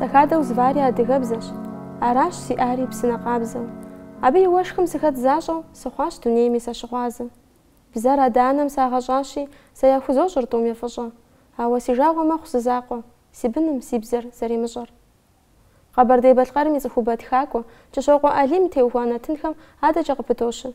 Сахадэу звари адыгэбзэщ, аращ сиӏари псынэ къабзэу. Абы и уэшхым сыхэт защӏэу, сыхъуащ дунейми сащыгъуазэ. Бзэр адэ-анэм сагъэщӏащи, сэ яхузощӏыр тӏум ефӏыщӏэ, ауэ си жагъуэ мэхъу сызакъуэ, си быным си бзэр зэримыщӏэр. Къэбэрдей-Балъкъэрым и цӏыхубэ тхакӏуэ, Кӏыщокъуэ Ӏэлийм теухуа нартынхэм адэкӏэ къыпытощы.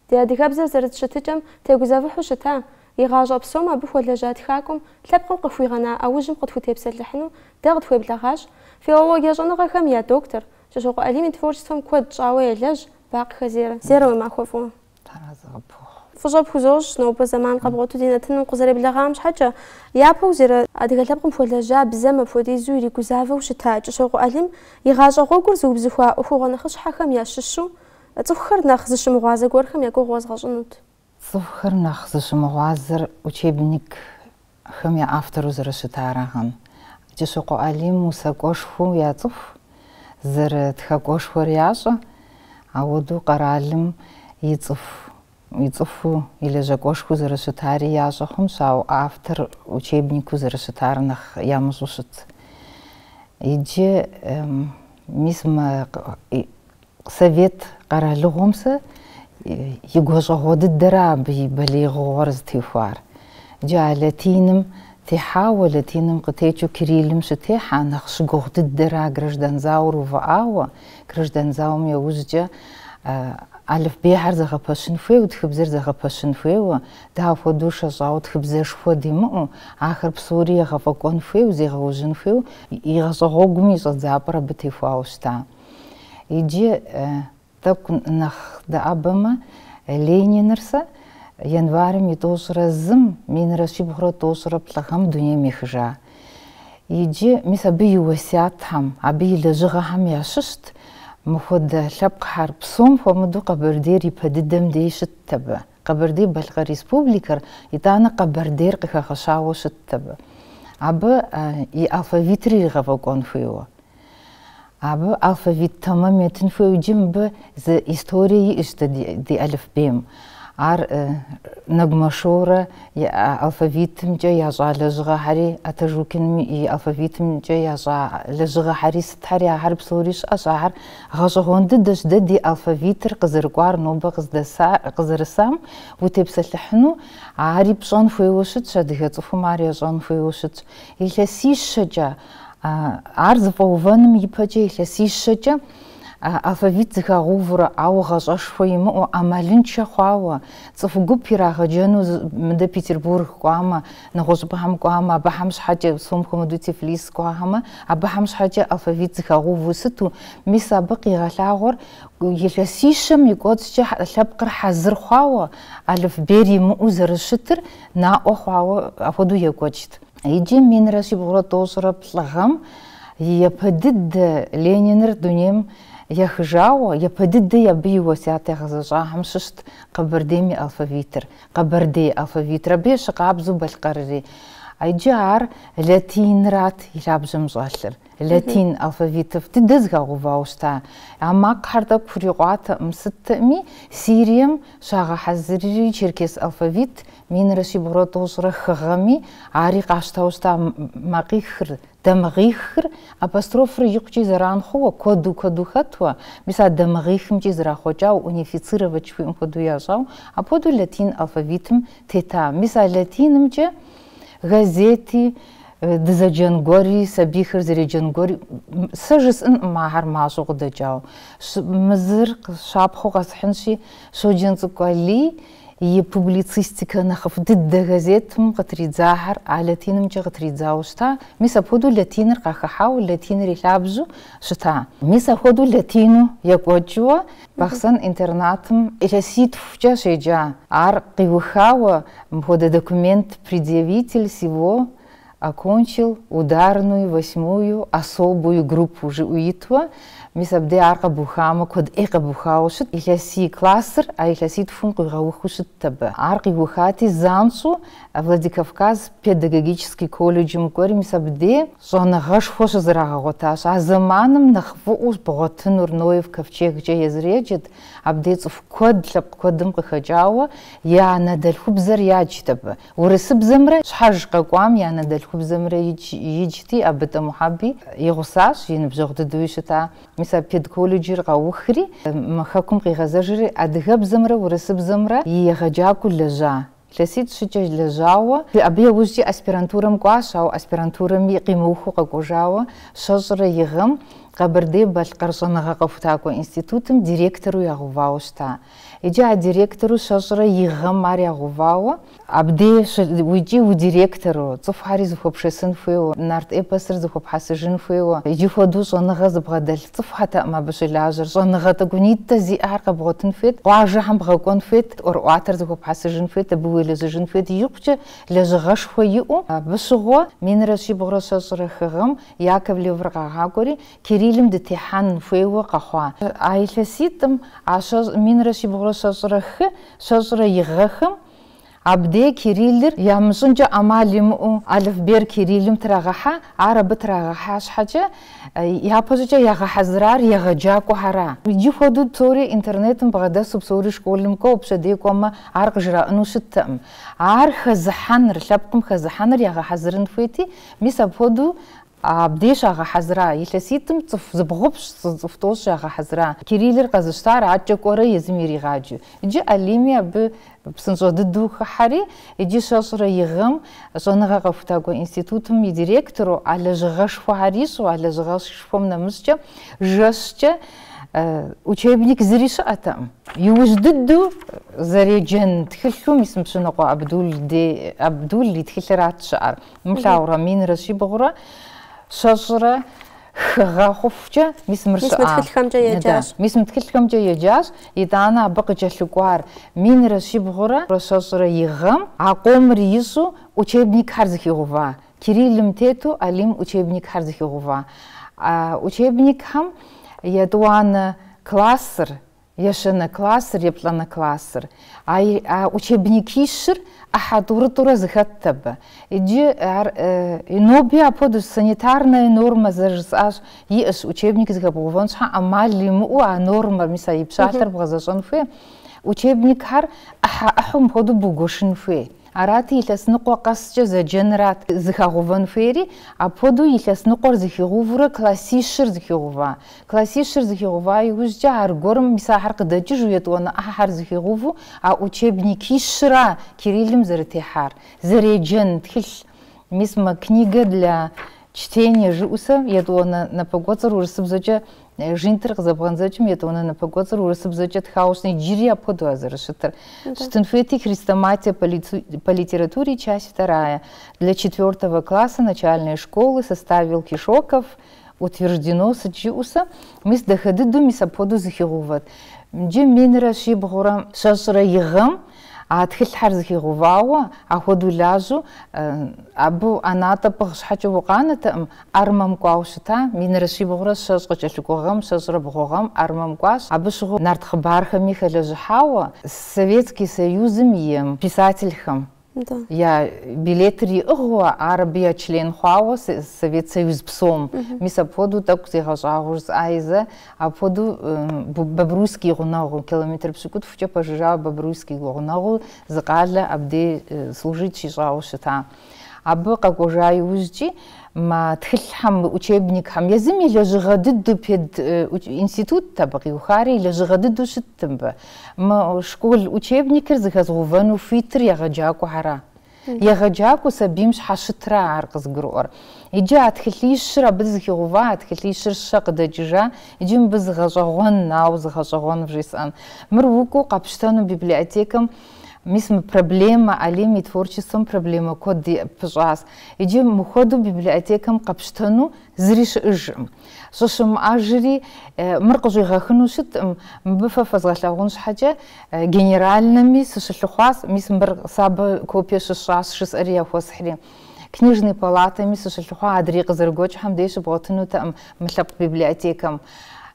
Ди адыгэбзэр зэрытщытыкӏэм тегузэвыхьу щыта, и гъащӏэ псом абы хуэлэжьа тхакӏуэм лъэпкъым къыхуигъэна ӏэужьым къытхутепсэлъыхьыну дэ къытхуеблэгъащ филологие щӏэныгъэхэм я доктор, Кӏыщокъуэ Ӏэлийм и творчествэм куэд щӏауэ елэжь Бакъхэ Зерэ. Зерэ уи махуэ фӏыуэ. Фӏыщӏэ пхузощ, нобэ зэман къэбгъуэту ди нартыным къызэреблэгъам щхьэкӏэ, япэу Зерэ адыгэ лъэпкъым хуэлэжьа бзэм апхуэдизу иригузавэу щыта Кӏыщокъуэ Ӏэлийм и гъащӏэ гъуэгур зыубзыхуа ӏуэхугъуэ нэхъыщхьэхэм ящыщу цӏыхухэр нэхъ зыщымыгъуазэ гуэрхэм я гугъу згъэщӏынут. Цӏыхухэр нэхъ зыщымыгъуазэр учебникхэм я автору зэрыщытарагъым. Кӏыщокъуэ Ӏэлийм усакӏуэшхуэу яцӏыху, зэрытхэкӏуэшхуэр ящӏэ, ауэдэу къэралым и цӏыху и лэжьакӏуэшхуэу зэрыщытари ящӏэ хъунщ, ауэ автор учебнику зэрыщытар нэхъ ямыщӏу щыт. Иджы мис совет къэралыгъуэм сэ и гуащӏэгъуэ дыдэрэ абы и балигъыгъуэр зытехуар. Иджы а латиным техьауэ, латиным къытекӏыу кириллым щытехьа, нэхъ щыгугъ дыдэрэ граждан зауэр увыӏауэ, граждан зауэм яужькӏэ алыфбейхьэр зэгъэпэщын хуейуэ, тхыбзэр зэгъэпэщын хуейуэ, дауэ хуэдэу шэщӏауэ тхыбзэшхуэ димыӏэу, ахэр псори егъэфӏэкӏуэн хуейуэ, зегъэужьын хуейуэ, и гъащӏэгъуэгум и щӏэдзапӏэр абы техуауэ щыта. Иджы тӏэкӏу нэхъ дэӏэбэмэ Лениныр сэ январым и тӏощӏрэ зым, минрэ щибгъурэ тӏощӏрэ плӏыгъэм дунейм ехыжа. Иджы мис абы и уэсятхьэм, абы и лэжьыгъэхьэм ящыщт мыхуэдэ лъэпкъхьэр псом хуэмыдэу Къэбэрдейр ипэ дыдэм дей щытт абы. Къэбэрдей-Балъкъэр Республикэр итӏанэ Къэбэрдейр къыхэгъэщауэ щытт абы. Абы и алфавитыр иригъэфӏэкӏуэн хуейуэ. Абы алфавит тэмэм етын хуейуэ, иджы мыбы зы историе иӏэщ ди алыфбейм. Ар Нэгумэшорэ и алфавитымкӏэ ящӏа лэжьыгъэхьэри, Атажукиным и алфавитымкӏэ ящӏа лэжьыгъэхьэри сытхьэри ахьэр псори щыӏэщ, ахьэр гъащӏэгъуэн дыдэщ. Дэ ди алфавитыр къызэрыкӏуар нобэ къызэрысам утепсэлъыхьыну ари пщӏэн хуейуэ щытщ, адыгэ цӏыхум ар ящӏэн хуейуэ щытщ. Илъэсищэкӏэ ар зыфӏэувэным ипэкӏэ илъэсищэкӏэ алфавит зыхэгъэувурэ, ауэ гъащӏэшхуэ имыӏэу, ӏэмалыншэ хъуауэ, цӏыху гуп ирагъэджэну мыдэ Петербург кӏуамэ, нэгъуэщӏыпӏэхьэм кӏуамэ, абыхьэм щхьэкӏэ псом хуэмыдэу Тифлис кӏуахэмэ, абыхьэм щхьэкӏэ алфавит зыхэгъэуву сыту, мис абы къигъэлъагъуэр илъэсищэм и кӏуэцӏкӏэ лъэпкъыр хьэзыр хъуауэ, алыфбейр имыӏэу зэрыщытыр наӏуэ хъуауэ апхуэдэу екӏуэкӏт. Иджы минрэ щибгъурэ тӏощӏрэ плӏыгъэм япэ дыдэ Лениныр дунейм ехыжауэ, япэ дыдэ абы и уэсят ягъэзэщӏахьэм щыщт Къэбэрдейм и алфавитыр, Къэбэрдей алфавитыр, абы щыкъабзэу Балъкъэрри. Иджы ар латинрат и лъабжьэм щӏэлъыр. Латин алфавитыр дыдэ зыхэгъэувауэ щыта. А макъхьэр тӏэкӏу хурикъуатэӏым сытми, Сирием щагъэхьэзыри черкес алфавит минрэ щибгъурэ тӏощӏрэ хыгъэми, ари къащтауэ щыта. Макъихыр, дамыгъихыр апострофыр икъукӏи зэран хъууэ, куэду хэтуэ, мис а дамыгъихымкӏи зэрахъуэкӏауэ, унифицировать хуиӏэм хуэдэу ящӏауэ, апхуэдэу латин алфавитым тета. Мис а латинымкӏэ газети, дызэджэн гуэри, сабийхэр зэреджэн гуэри, сэ жысӏэнӏым ахьэр мащӏэу къыдэкӏауэ. Мызыр щапхъэу къэсхьынщи, щоджэн цӏыкӏу Алий и публицистикэ нэхъыфӏ дыдэ газетым къытридзахьэр а латинымкӏэ къытридзауэ щыта. Мис апхуэдэу латиныр къахыхьауэ, латиныр и лъабжьэу щыта. Мис апхуэдэу латину екӏуэкӏыуэ Бахъсэн интернатым илъэситхукӏэ щеджа. Ар къиухауэ мыпхуэдэ документ предъявитель сего окончил ударную 8-ю особую группу жиӏуитӏуэ. Мис абдей ар къэбухамэ, куэд ӏей къэбухауэ щыт. Илъэси классыр а илъэситхум къигъэуху щытт абы. Ар къиухати занщӏэу Владикавказ педагогический колледжым кӏуэри, мис абдей щӏэныгъэшхуэ щызэрагъэгъуэтащ. А зэманым нэхъ фӏыӏэу бгъуэтынур Ноев ковчегкӏэ езыреджэт. Абдей цӏыху куэд лъэпкъ куэдым къыхэкӏауэ я анэдэлъхубзэр яджт абы. Урысыбзэмрэ щхьэж къэкӏуам я анэдэлъхубзэр الخبزمرة يجتي أبدا محبي يغصاش ينبجغ ددويشتا مثلا بيدكولوجي رغوخري مخاكم غزاجري أدغب زمرة ورسب زمرة يغجاكو لجا لسيت شجع لجاوة أبي وجدي أسبرانتورم قاش أو أسبرانتورم يقيموخو قاجاوة شجرة يغم قبردي بالقرصنا قفتاكو إنستيتوتم ديريكتورو يغواوشتا إجا ديريكتورو شجرة يغم ماريا غواوة أبدي ويجي وديريكتورو تصفحاري زخوب شسن فيو نارت إبسر زخوب حاسجن فيو يجي خودو صنغة زبغدل تصفحة ما باش لاجر صنغة تقونيت زي أرقى بغوتن فيت وعجا هم بغوكون فيت أو زخوب حاسجن فيت أبوي لزجن فيت يقجا لزغش فيو بشغو من رشي بغرا شجرة خغم ياكب ليفرقا هاكوري كريلم دتيحان فيو قخوا عايلسيتم عشان من رشي بغرا شجرة يغخم عبدي كيريلر يامسونجا أماليمو ألف بير كيريلم تراغحا عرب تراغحاش حاجة يابوزجا يغا زرار يغا جاكو هرا يجي خودو توري انترنت بغدا سبسوري شكولمكو بشديكو أما عرق جرانو شتم عار خزحانر لابكم خزحانر يغا حزرن فيتي ميسا بودو عبديش أغا حزرا يلسيتم زبغبش زفتوش أغا حزرا كيريلر قزشتار عجا كورا يزميري غاجو يجي أليميا بسنجو ضدو خحري يجي شاشرة يغم جانغا قفتاقو انستيتوتم يديريكتورو على جغاش فهاريسو على جغاش فمنا مسجا جاشجا учебник зриш атам يوجددو زري جن تخلهم اسم شنقو عبدول اللي تخلرات شعر ملاورا مين رشي بغرا شجرة خغاخوفجا ميسم تخلهم جا يجاش ميسم تخلهم جا يجاش يدانا بقى جلقوار مين رشي بغرا شجرة يغم عقوم ريسو учебник харзихи гува кириллим тету алим учебник харзихи гува учебник хам ядуана классер يشنا كلاسر يبلنا كلاسر учебники шир ахадура захаттаба иди нобия под санитарная норма зажас еш учебник згабуванша амалиму норма миса ипшахтар бгазашан фе учебник хар ахум ходу бугошин фе арати илас нуқо қасча за дженерат зихагуван фери а поду илас нуқор зихигувра классишер зихигува классишер зихигува южжа аргорм мисахар қдаджи жуетуана ахар зихигуву а учебники шра кириллим заритихар зареджен тхил мисма книга для чтения жуса ядуана на погодзар урсыбзаджа жинтер забганзачим ядуана на погодзар урсыбзаджа тхаусный джирия подуазар шитер штенфети хрестоматия по литературе часть 2 для 4 класса начальной школы составил Кишоков утверждено саджиуса мис дахады ду миса поду захигуват джим минра шибгура шашра ягам أدخل حرزكي غواوة أخذوا لاجو أبو أنا تبغش حاجة وقانة أرمم قاوشتا من رشي بغرس شاش قتل قوغم شاش ربغوغم أرمم قاش أبو شغو نارد خبارخ ميخا لجحاوة Советский Союз ميم писательхам Я билетри أغوى عربية член خواوة Совет Союз псом ميسا بودو تاكو زيغاجاغوز آيزا أبودو ببروسكي غناغو كيلومتر بسكوت فجا пожижава бабруйский غناغو زقالة أبدي служить شيشاو شتا أبو قاقوجاي وزجي ما تخلحم учебникам языми лежгадыду пед институт табaqi ухари лежгадыду шиттэмбэ ма школ учебникэр зыхазгувану фитр ягъаджаку хара ягъаджаку сабимш хашытра аркъызгурыӏуэр иджы атхылъищыр абы зыхигъува атхылъищыр къыдэкӏыжа иджы мыбы зыгъэщӏэгъуэн нау зыгъэщӏэгъуэн жесӏэн мыр укӏыу къэпщтэну библиотекэм Мисм проблема алими творчеством проблема код пжас. Иди муходу библиотекам капштану зриш ижм. Сошым ажри мыркъжи гахнушит мбыфа фазгаллагун шхаджа генеральными сошылхвас мисм бір сабы копия шишас шисария хосхри. Книжной палатами сошылхва адри кызыргоч хамдеш ботну там млап библиотекам.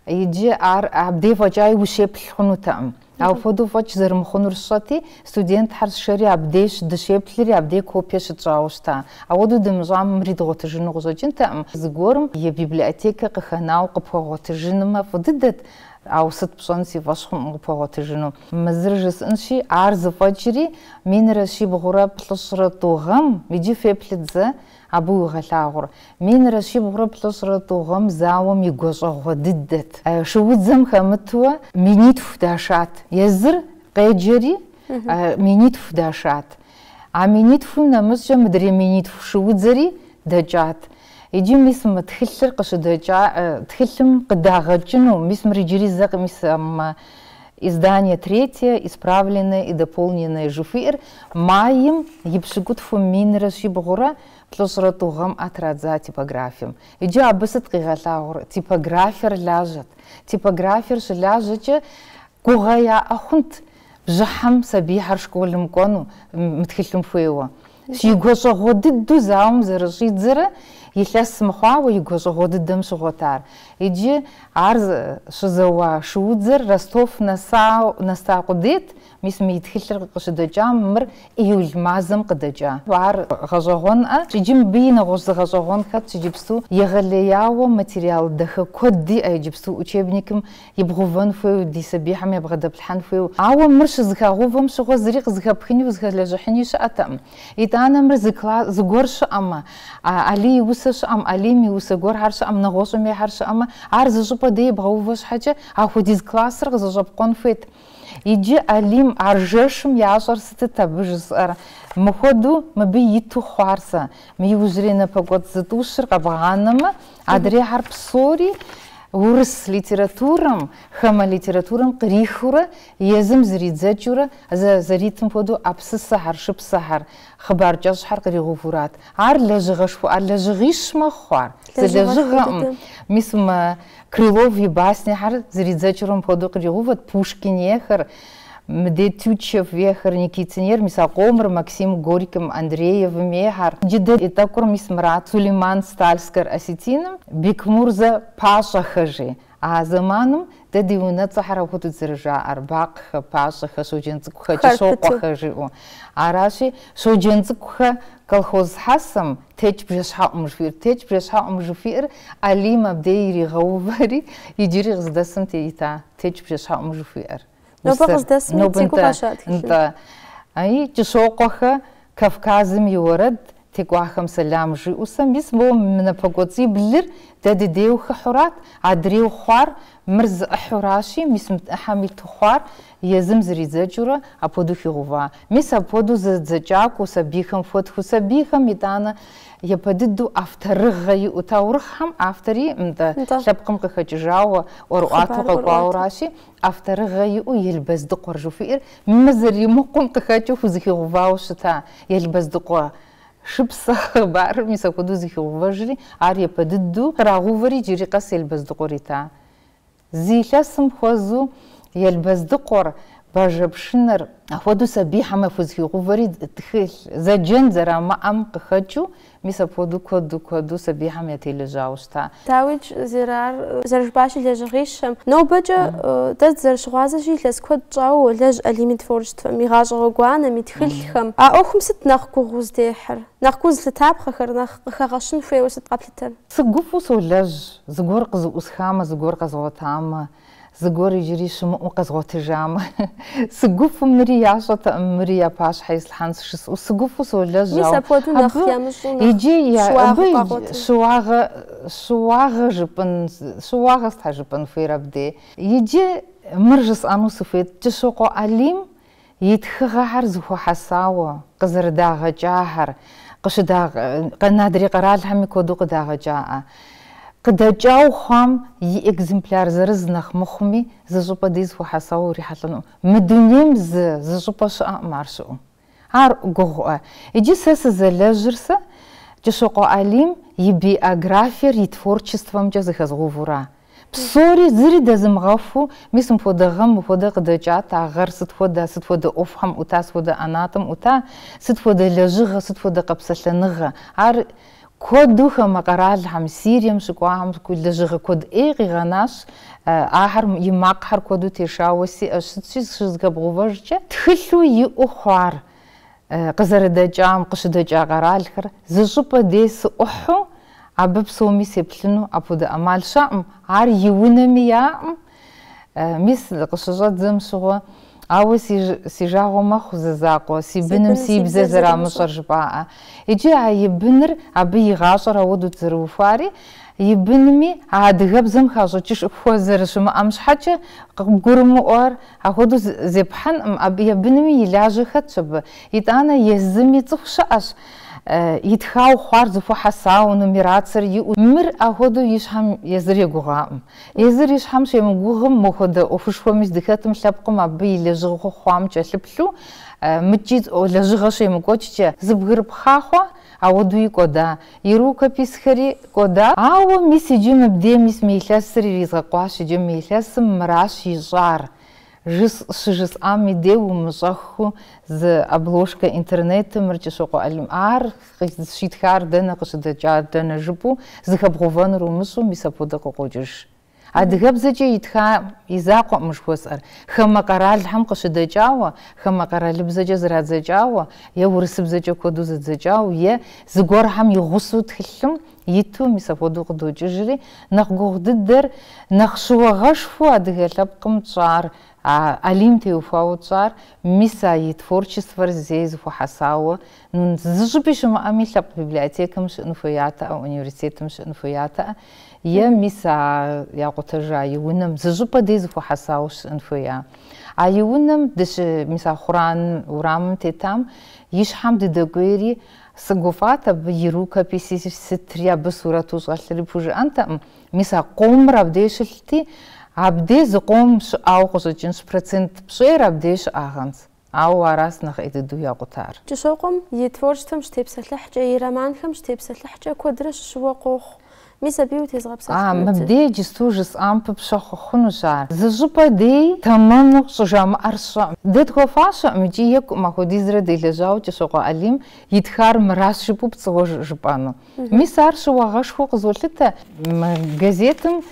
Иди абде ваджай ушеплхну там. أو فدو فاش زرم خنورشاتي ستودنت حرشري عبديش دشيبلري عبدي كوبيش تجاوشتا أودو دمجام مريد غوتجن غوزوجين تام زغورم يه بيبليотека قخناو قبغوتجن ما فددت أو ست بشانسي فاشخم قبغوتجنو مزرجس انشي عرض فاجري من رشي بغورا بلشرة توغم بيجي في بلتزا أبو غلاغر من رشيب غرب لصرة غم زاوم يقوش غددت شو زم خمتوا منيت فداشات يزر قيجري منيت فداشات عمينيت فونا مسجا مدري منيت شو زري دجات يجي ميسم تخلر قش دجا تخلم قداغجنو ميسم رجري زق ميسم издание третье, исправленное и дополненное жуфир, маем ебшигут фумин расшибгура, тлосратугам отрадза типографием. Иди абысат кигалаур, типографер ляжет. Типографер ляжет, кугая ахунт, жахам сабихар школем кону, мтхилем фуева. Сигоша годидду заум зарашидзера, если смахва йгоша годиддам шготар. Иди арз шзауа шудзер Ростов на саудит, мисми итхилер кшдаджам мр июль мазам кдаджа. Вар газагон чижим бина газагон хат чижибсу ягалеява материал даха кодди айжибсу учебникам ибгуван фу дисабихам ябгадаплхан фу. Ава мрш згагувам шго зрик згабхини згалажхини шатам. Итана мр згла згорш ама али усаш ам али ми усагор харш ам нагошми харш ама арз жопа де бгуваш хача ахудиз классер зажап конфет. Иди алим аржешм яжар сетабжсар мходу маби иту хварса ми ужрена погод затушр кабанама адре харпсори урыс литературам хама литературам крихура езм зридзачура за ритм поду апсса харшып сахар хабаржаш хар кригуфурат ар лежгашфу ар лежгиш махвар лежгам мисма Крылов и басни хар зридзачурам поду кригуват Пушкин ехар Медетючев вехар Никитинер Мисакомр Максим Горьким Андреев мехар Джиде Итакур Мисмрат Сулейман Стальскар Осетиным Бекмурза Паша хажи а заманом деди унат сахара хотут зржа арбак паша хашудженцкха чешоqa хажиу араши шудженцкха колхоз хасам теч брешха умжфир али мабдейри гавари иджири гздасам тейта теч брешха умжфир но бгздасам тикуашат нта ай чешоqa Кавказым юрад تقواهم سلام جي وسم بيسمو من فقوتي بلر دادي ديو خحرات عدريو خوار مرز حراشي ميسم حامل تخوار يزم زريزاجورا ابودو خيغوا ميس ابودو زجاك وسبيخم فتخو سبيخم يتانا يبددو افترغي وتاورخم افتري انت شبقم كخجاو ورواتو قواوراشي افترغي ويلبس دقور جوفير مزري مقم كخاچو فزخيغوا وشتا يلبس دقور شبص بار ميساكودو زيخوفجري اريا بددو راغوفري جيري قاس يلبس دقوريتا زيلا سمخوزو يلبس دقور باجبشنر اخودو سبيحه ما فزيخوفري تخيل زجن زرا ما ام قخجو ميساكودو كودو سبيحه ما تيلجاوشتا تاوج زرار زرجباش لجغيش نو بجا دز زرشغازجي لسكود جاو لج اليمنت فورشت ميغاج غوانا ميتخلخم اخم ست ناخكو غوز ديحر ناخكوز لتاب خخر ناخ خغاشن في وسط قبلتن سقفو سولج زغور قز اسخامه زغور قزوتام زغور يجري شمو قزوت جام سقفو مرياشة مريا باش حيس الحنس شس وسقفو سولج ميسا بودو ناخ يامشون يجي يا شواغ جبن شواغ استحجبن في ربدي يجي مرجس انو سفيت تشوقو عليم يتخغار زخو حساوه قزرداغ جاهر قشداغ قنادري قرال همي كودو قداغ جاء قد جاو خام ي اكزمبلار زرزنخ مخمي زجوبا ديز خو حساو ريحتلنو مدنيم زجوبا شاء مارشو هار غو يجي سس زلجرسه تشوقو عليم يبيография и творчеством жазыхазгувура псори зири дазымгафу мисм фодагам фодагдачат агар сытфода офхам ута сфода анатом ута сытфода лежига сытфода капсаланыга ар кодуха макарал хам сирием шкуам кулежига код эгиганаш ахар имакхар коду тешавоси ашитсиз шизгабгуважча тхилу иухвар قزردجام قشدجا قرالخر زجوبا ديس أحو أبب سومي سيبلنو أبود أمال شام عار يونمي يام مثل قشجات زمشغو أو سيجاغو مخو زاقو سيبنم سيبزا زرا مشر جباء إجي يبنر أبي غاشر أودو تروفاري يبنمي عاد غبزم خاصو تش خوزر شما أمش حاجة قرمو أور أخدو زبحن أبي يبنمي يلاجي خطب يتانا يزمي تخشاش يتخاو خوار زفو حساو نميراتسر يمر أخدو يشحم يزري غوغام يزري يشحم شي مغوغم مخد أفشفو مش دخاتم شابقم أبي يلجغو خوام جاشلبشو مجيد أو لجغو شي مغوچ زبغرب خاخوا أودو يكودا يروكا بيسخري كودا أو ميسي جيم بدي ميس ميلاسري ريزقواش جيم ميلاسم مراش يجار جس آمي ديو مجخو ز обложка интернета مرجشوقو علم شيتخار دنا قصد جار دنا جبو زخبغوان رومسو ميسابودا قوجش أدغبزجي يتخا يزاقو مش وسر خما قرال هم قصد جاوا خما قرال بزجي زرا زجاوا يا ورسبزجي كودو زجاوا يا زغور هم يغسو تخلم يتو ميسابودو قدو ججري نخغو ددر نخشو غشفو أدغلبقم صار عليم تيوفاو صار ميسا يتفورчество здесь в Хасао ну зажбиш ма амилап библиотека мш инфоята университет мш инфоята я миса я готажа юнам зажпа здесь в Хасао инфоя а юнам деш миса хуран урам тетам يشحم ددغيري سقوفاتا بيروكا بيسي ستريا بصورة صغيرة بوجه أنت ميسا قوم رابديشلتي عبدي زقوم أو قصدين %% بشير عبديش أغنس أو راس نخ إدو يا قطار. جشوقم يتفرجتم شتيبس لحجة يرمانكم شتيبس لحجة كودرش شو قوخ ميسا بيوتي زغبس. مبدي جستوجس أمب بشخ خنوشار. زجبا دي تمام شجام أرشا. دت خوفاش مجي يك ما خدي زر دي لجاو جشوق عليم يدخار مراس شبو بتصوج جبانو. ميسار شو غش فوق زولته газетам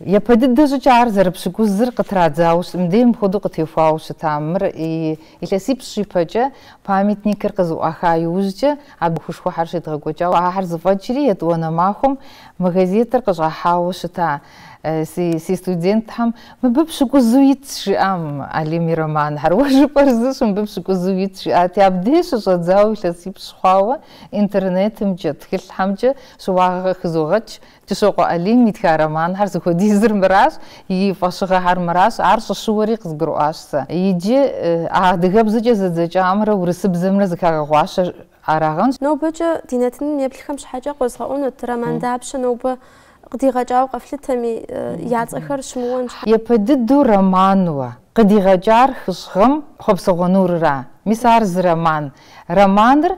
я поддержу чар зарабшику зыр кытрадзауш мдем ходу кытыфауш тамыр и илесипши пача памятникер кызу ахаюжче абхушху харшит гогоча ахар звачри етуна махум магазетер кыжахауш та си студент хам мббшику зуитши ам алими роман харваш парзыш мббшику зуитши ати абдеш жадзау илесипшхава интернетым jetхил хамче шуага хызугач تشوقو عليم يتكارمان هرس خودي زر مراش يفشغ هر مراش عرش شوري قزقرو عاشسا يجي عادغب زجي زجي عمره ورسب زمره زكاغ غواش عراغنش نو بجا دينتن يبلخمش حاجة قزغاونو ترمان دابش نو ب قدي غجاو قفلتمي يعزخر شمون يبددو رمانوا قدي غجار خشغم خبصغنور را مسار زرمان رمانر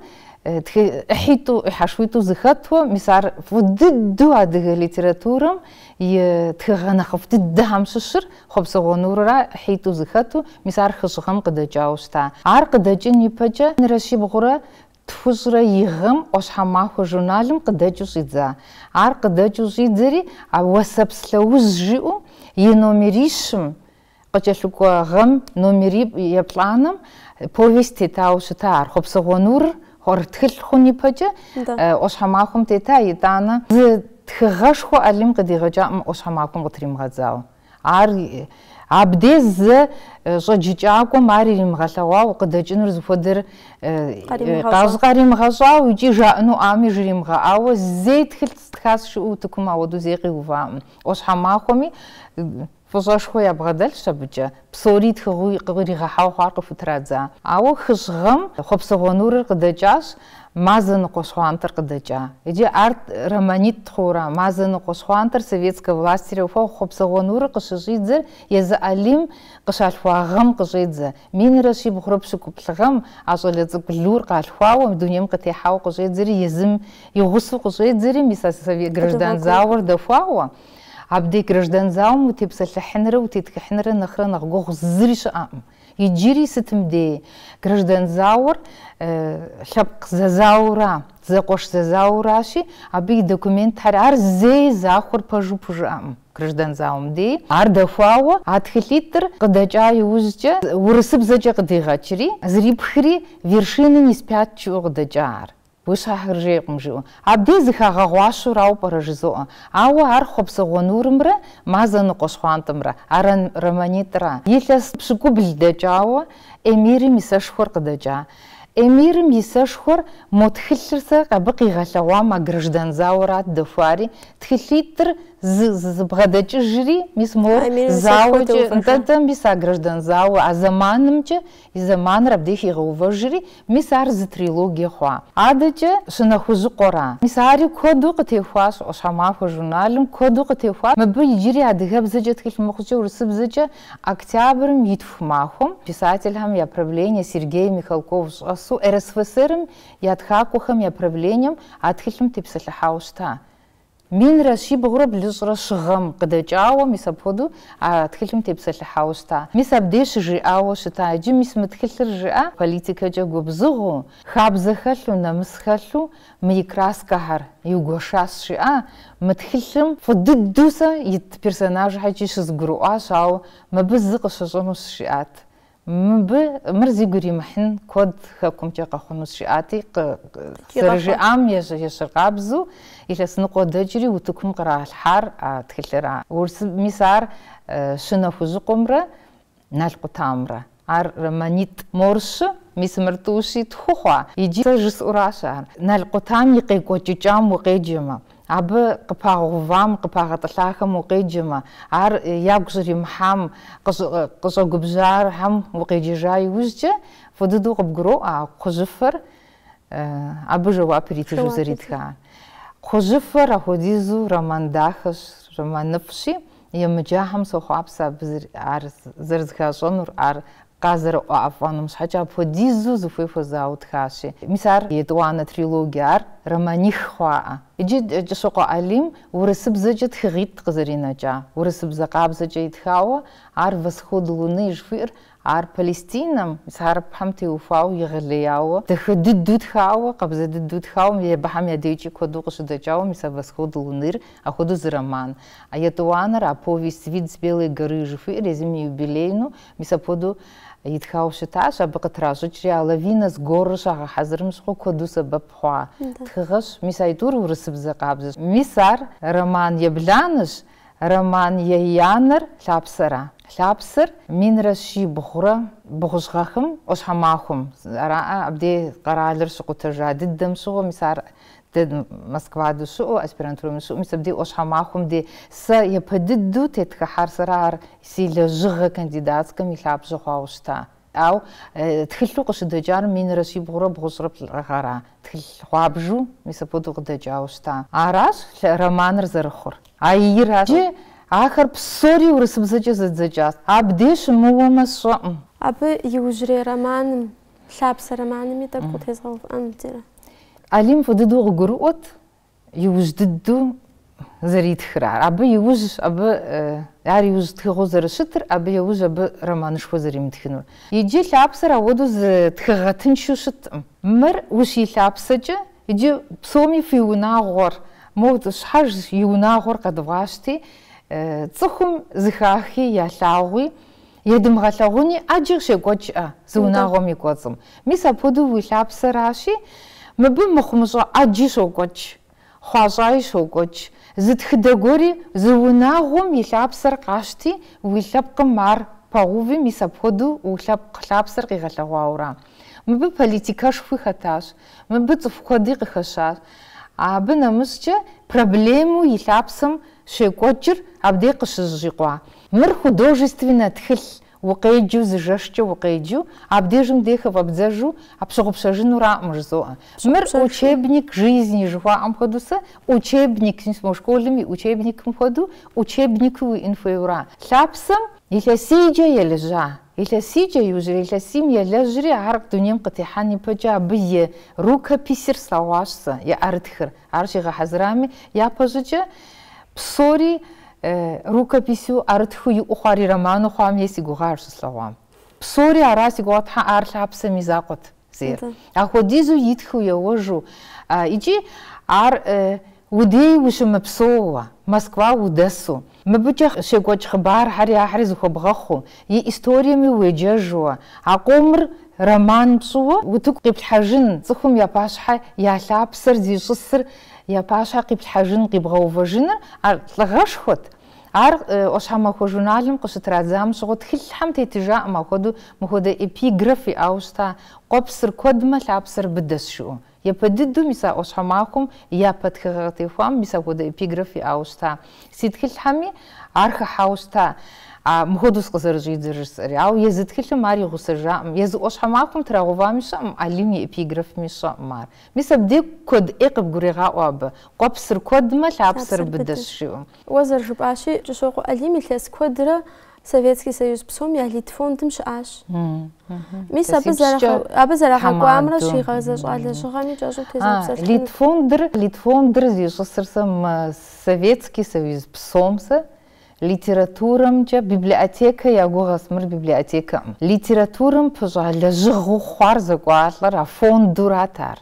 حيتو حشويتو زخاتو مسار فددو هذه الليتراتورة يتخغنا خفت الدهم ششر خبصغنور را حيتو زخاتو مسار خشغم قد جاوستا عار قد جني بجا نرشي بغرا تفجر يغم أش حماخو جورنالم قد جوزيدزا عار قد جوزيدزري وسب سلوزجيو ينوميريشم قجلوكو غم نوميري يبلانم повести таушитар خبصغنور هرتخل خوني بجا أشحماكم تتا يتانا تخغش خو علم قدي غجام أشحماكم قطريم غزاو عبدز جاجاكم ماري مغلوا وقد جنر زفدر قازقاريم غزاو يجي جانو آمي جريم غاو زيت خلت تخاس شو تكما ودو زيقي وفام أشحماكمي فزاش خويا بغدل شبجة بصوريت خوي قغري غحاو خارق فتراتزا أو خشغم خبصغنور قدجاش مازن قصوانتر قدجا يجي أرد رمانيت خورا مازن قصوانتر советская власть رفو خبصغنور قشجيدزر يزاليم قشالفواغم قشجيدزر مين رشي بخرب شكوبلغم عشان لور قالفواو دنيم قتيحاو قشجيدزر يزم يغسو قشجيدزر ميسا граждан زاور دفواو عبدي граждан زاوم وتبسل حنرة وتتكحنرة نخرة نغوغ زريش أم يجري ستمدي граждан زاور شبق زاورا زقوش زاوراشي عبي دокумент حرار زي زاخور بجو أم граждан زاوم دي عردفاوة عتخليتر قدجا يوزجا ورسب زجا قديغاتشري زريبخري вершины не спят чего قدجار وشهرجيكم جو عبدي زخا غواشو راو برجزو أو عرخب سغنورمرة ما زنقش خوانتمرة عرن رمانيترا يلس بشكو بلدجاو أميري مساشخور قدجا أمير مساشخور متخلصة قبقي غلوا ما جرجدان زاورات دفاري تخليتر زبغدج جري مسمور زاوج انت مسا جرجدان زاو زمانمج زمان ربدي يغوف جري مسار زتريلوجي خوا عادج شنخوز قرا مساري كودو قتيفاس وشما في جورنال كودو قتيفاس مبي يجري ادغب زجت كل مخجه ورسب زجه октябрь يتفماهم писателям я правление Сергей Михалков су РСФСР я тхакухам я правлением атхилм типсалхаушта من رشي بغرب لجرش غم قد جاوا مسابودو تخلم تبسل حاوشتا مسابديش جاوا شتا جي متخلر جاء политика جا غبزغو خابز خلو نمس خلو ميكراس كهر يوغوشاس شاء متخلم فضدوسا يت персонаж حاجيش زغروش او مبزق شجنوس شاءات مرزي غري محن كود خكم جاقا خنوس شاءاتي سرجام يشقابزو إلى سنقو دجري وتكون قرا الحار تخلرا ورس مسار شنفوز قمرة نالقو تامرة عر رمانيت مورش مسمرتوشي تخوخوا يجي سجس أوراشا نالقو تام يقيقو جام وقيجما عب قباغوفام قباغطلاخم وقيجما عر يابجري محام قصو قبجار هم وقيجاي وجه فددو قبقرو قجفر عب جوا بريتجو زريدها خجفر أخذيزو رمان داخش رمان نفسي يمجاهم سوخابسا بزر زرزخاشون ور قازر وعفانو مش حاجة أخذيزو زفيفو زاوت خاشي مسار يدوانا تريلوجيار رمانيخ خواء يجي جسوقو عليم ورسب زجت خغيت قزرينا جا ورسب زقاب زجيت خاوة عار وسخود لوني جفير عار فلسطينم مسار بحمتي وفاو يغلياو تخدد دود خاوة قبض دود خاوة يبحم يديجي كودوقش دجاو مسا وسخود لونير أخذو زرمان أيتوانا رابوفي سويد سبيلي горы جفير يزمي юбилейну مسا بودو يتخاو شتاش أبقى تراجج لافينا سغورش أغا حزرمش خو كودو سبب خوا تخغش مسا يدور ورسب زقابز مسار رمان يبلانش رمان يهيانر لابسرا لابسر من رشي بخورة بخشغاخم وشحماخم راء أبدي قرالر شقو تجادد دم شقو مسار دد مسكوا دو شقو أسبرانتورم شقو مسابدي وشحماخم دي سا يبددو تتخحر سرار سيلا جغة كانديداتكم يلعب جغاوشتا أو تخلو قش دجار من رشي بخورة بخشرب الغارة تخل خوابجو مسابودو قدجاوشتا عراش رمان رزرخور عيراش آخر بسوري ورسب زجاج عبديش موما الصوم أبي يوجري رمان لابس رمان ميتا كنت يزغف أنترا عليم فددو غروت يوجددو زريد خرار أبي يوج أبي يعني يوج تخو زر شتر أبي يوج أبي رمان شو زري متخنور يجي لابس راودو تخغتن شو شت مر وشي لابس جا يجي بسومي في وناغور موت شحج يوناغور قد واشتي تخم زخاخي يلاوي يدم غلاوني أجر شقوجة زوناغم يقوزم مسا بدو ويلابس راشي مبي مخمزو أجي شقوج خواجاي شقوج زد خدغوري زوناغم يلابس رقاشتي ويلابق مار باغوفي مسا بدو ويلابق لابس رقي غلاورا مبي политика شوي خطاش مبي تفقدي خشاش عبنا مسجة проблему يلابسم شيكوتشر أبدي قشجيقوا مر художественно تخل وقيجو زجشجو وقيجو أبديجم ديخ وابزجو أبشغبشجنو رامجزو مر учебник жизни жива амходуса учебник с школами учебник амходу учебник инфоюра лапсам إلى سيجا يلجا إلى سيجا يجري إلى سيم يلجري عرق دنيم قتيحاني بجا بي روكا بيسر سواشسا يا أردخر عرشي غحزرامي يا بجا بصوري روكا بيسو أردخو يؤخاري رمانو خوام يسي غوغارش سلوام بصوري عراسي غواتحا عرشا بسا ميزاقوت زير أخو ديزو يدخو يوجو يجي عر ودي وش مبسوة Москва удесу. Мы бычах шегоч хабар хари зухобгаху. И историями уеджежуа. А комр роман псуа. Утук قبل زخم يا باشا يا لابسر زي شسر يا باشا قبل حاجن قبغو فجنر لغاش خد عار أشحما خو جورنالم قصة رازام شغل خل حمتي تجاء ما خدو مخده إبيغرافي أوستا قبصر كدمة لابسر بدس شو يبددو مسا أشحماكم يا بدخغتي فام مسا خده إبيغرافي أوستا سيد خل حمي عارخ حاوستا مخدوس قصر جيد رسري أو يزد خل ماري غسرجام يزو أشحماكم تراغوا مشام علمي إبيغراف مشام مار مسا بدي كد إقب غريغا واب قبصر كدمة لابسر بدس شو وزر جباشي جشوق علمي لس كدرة Советский Союз псом я литфондым щыӏащ. Мис абы зэрагъэкӏуамрэ щигъэзэщӏалэ щыгъэми кӏэщӏу тезгъэпсэлъын. Литфондыр зищӏысырсэ Советский Союз псомсэ литературамкӏэ библиотека ягугъэсмыр библиотекэм. Литературам пыщӏа лэжьыгъу хъуар зэкӏуалӏэр а фондурат ар.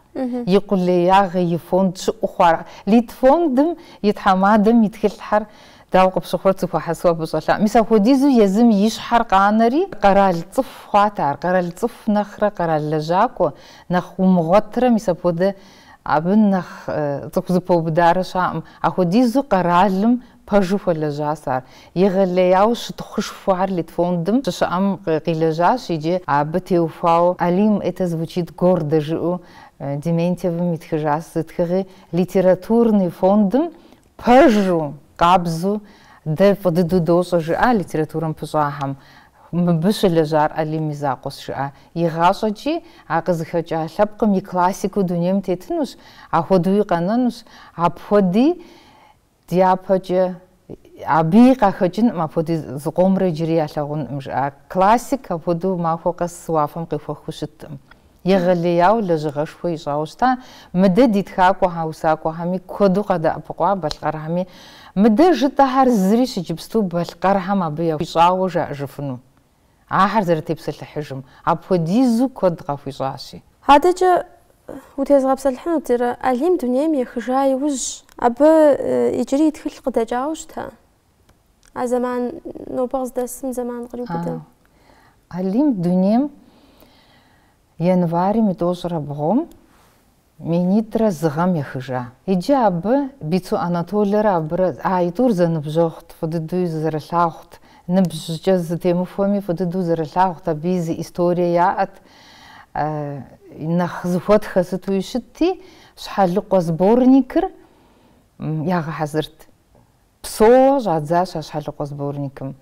Икъулеягъэ ифонд щыӏу хъуар. Литфондым итхьэмадэм итхылъхьэр داو قبشخور تفو حسوا بصلا مسا خوديزو يزم يشحر قانري قرال صف خاطر قرال صف نخرة قرال لجاكو نخ ومغطرة مسا بود ابن نخ تقز بو بدار شام اخوديزو قرالم بجوف لجاسار يغلياو شتخش فوار لتفوندم شام قيلجاش يجي ابتي وفاو عليم это звучит гордо жу дементьевым итхжас тхги литературный фондом пажу قابزو ده فضدو دوسو جاء لتراتورم بصاحم مبش لجار اللي مزاقوس جاء يغاشو جي عقز خجا لبقم يكلاسيكو دنيم تيتنوش اخودوي قانونوش ابودي ديابجا ابيقا خجن ما فودي زقومر جري لغون مش كلاسيك ابودو ما فوقس وافم قفخوشتم يغلياو لجغش فوي جاوستا مدد يتخاكو هاوساكو همي كودو قد ابقوا بالقر همي مدد جتهر زريش جبستو بالقر هما بيا جاو جا جفنو اخر زرتي بسل حجم ابوديزو كود غفي جاشي هذا جا وتزغب بسلحن ترى اليم دنيا يخجاي وج اب يجري يدخل قد جاوشتا زمان نوبغز دسم زمان قريب بدا اليم دنيا январь тоже бгом минитра згам яхжа иджаб бицу анатолера бра айтур занбжохт фодду зралахт нбжж темуфоми фодду зралахт биз история ат нах зфот хасатуишти шхалق сборникер яга хазырт псо жадзаш шхалق сборником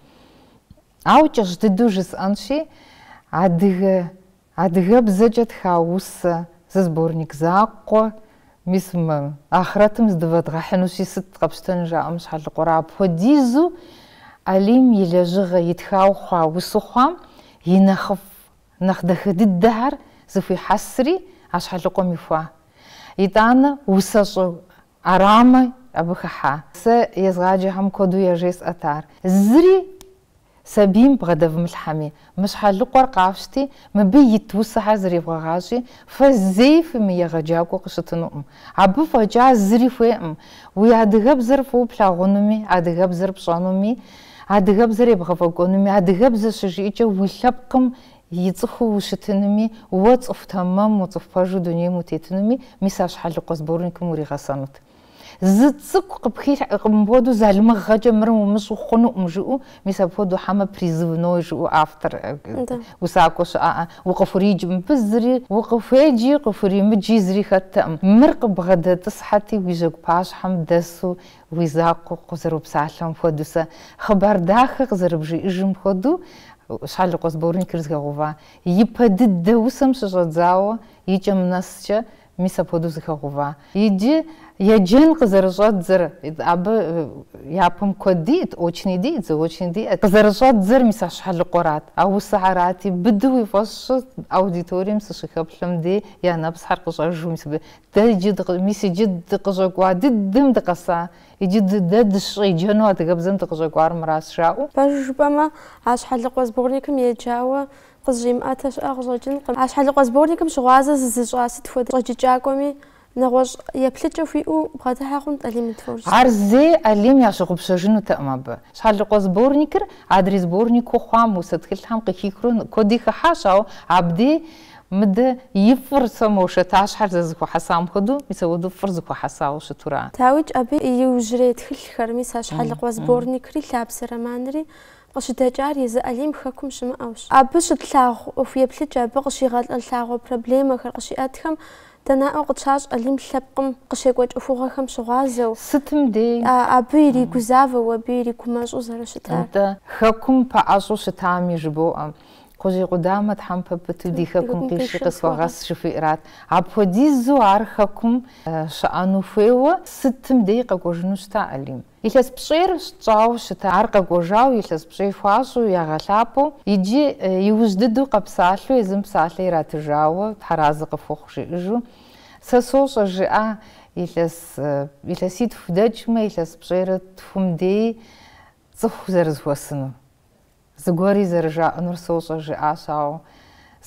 аучж ддужс анши адыга адыгэб зэкӏэ тхаусы зэзборник закъо мисм ахърэтэм здывэдгъэхьынэу щисыт къэпщтэн жаӏэм шъхьэлыкъорэ апхуэдизу алим илэжьыгъэ итхау хъуа усыхъуам инэхъыф нэхъ дахэ дыдэхэр зыхуихьэсри а шъхьэлыкъом ихуа итӏанэ усэщӏэ арамэ абы хыхьа сэ езгъаджэхэм куэду ежесӏэт ар зыри سبيم بغدف ملحمي مش حلقور قافشتي مبي يتوسع زري بغاجي فزيف مي غجاكو قشتنوم عبو فجا زري فيم ويادغب زرفو بلاغونمي ادغب زرب شانومي ادغب زري بغفقونمي ادغب زشجيجا ويلبقم يتصخو وشتنمي وصف تمام وصف باجو دنيا متيتنمي مساش حلقو زبورنكم وري غسانوت زتصق قبخي قمبودو زالما غاجا مرم مش خنو مجو مسا بودو حما بريزونو جو افتر وساكوش وقفريج بزري وقفيجي قفري مجيزري خت مرق بغدا تصحتي ويجك باش حمدسو ويزاقو قزرو بسالم فودوسا خبر داخ زرب جي اجم خدو شحال قصبورين كرزغوا يبدد وسم شجزاو يجم ناسچا مسا بودو زخوا يجي يجن قزرجات زر اب يابم كوديت اوچني دي قزرجات زر مسا شحال قرات او سحراتي بدو يفش اوديتوريم سشخبلم دي يا نفس حرق جوج مسب تجد ميسي جد قزقوا ددم دقصا يجد دد شي جنو تقبزن تقزقوا مراس شاو باجبما شحال قزبورنيكم يجاوا قزجيم اتش اغجن شحال قزبورنيكم شغازه زجاست فود جاكومي نغوش يبلتشو فيو بغاتها خنت أليم تفرج عرزي أليم يا شغب شجنو تأمب شحال لقوا زبورنيكر عدري زبورنيكو خام وستكلهم قيكرون كودي خحاشاو عبدي مد يفر سموش تعشحر زكو حسام خدو يسودو فرزكو حساو شتورا تاوج أبي يوجريت خل خرميس شحال لقوا زبورنيكري لابس رمانري قش تجار يزأليم خكم شما أوش أبش تلاغ وفي بلتش أبغش يغال التلاغ بروبليم خرقش أتخم تنا أوقات شاش أليم لبقم قشيك وجه أفوغا خم شغازو ستم دي أبيري كوزافو وبيري كوماج أزهر شتار أنت خكم بعشو شتامي جبو قوجي قدامت حم ببتو دي خكم قيشي قصوا غاس شفيرات عبودي زوار خكم شأنو فيو ستم دقيقة قوجنو شتا أليم يلس بشير شتاو شتا عرقا قوجاو يلس بشي فاشو يغلابو يجي يوجددو قبسالو يزم بسالي راتجاو تحرازق فوق جيجو ساسوش جاء يلس يتفدج ما يلس بشير تفمدي صفو زرز وسنو زغوري زرجا نرسوس جاء شاو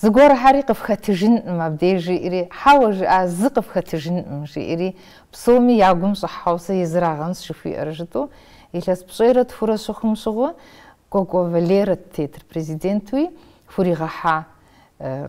زغور حريق فختجن ما بدي جيري حاول جاء زق فختجن جيري بصومي ياقوم صحوسه يزرعغنس شوفي ارجتو يلس بشيرة فرص خمسغو كوكو فاليرت تيتر بريزيدنتوي فوري غحا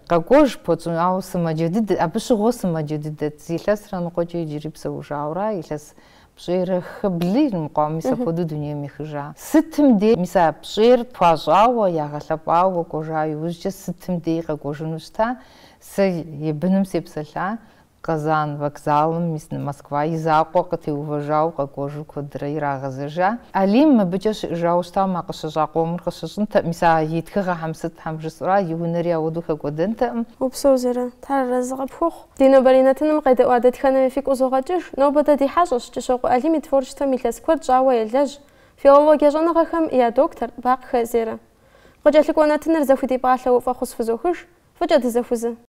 قاقوش بوتسوناو سما جديد ابشغو سما جديد يلس رانقوجي يجري بسوجاورا يلس بشير خبلي المقام يسافدو دنيا مخجا ستم دي مسا بشير تواجاو يا غلباو وكوجا يوجد ستم دي قاقوجنوستا سي يبنم سيبسلا Казан вокзалом, Москва, Изако, ты уважал, какожу квадрей рагазажа. Алим мы будешь жауста макашажаком, кашажнта, миса йитхага хамсат хамжсура, юнерия удуха годента. وبسوزرة تعال رزق بخوخ دينا برينتنا مقيدة وعدت خنا فيك أزوغاتش نوبة دي حاجش تشوق أليم تفورش تميلس كورد جاوا يلج في الله جانا غخم يا دكتور باق خزيرة قجت لك وانا تنرزف دي باعث وفاخص فزوخش فجأة تزفوزة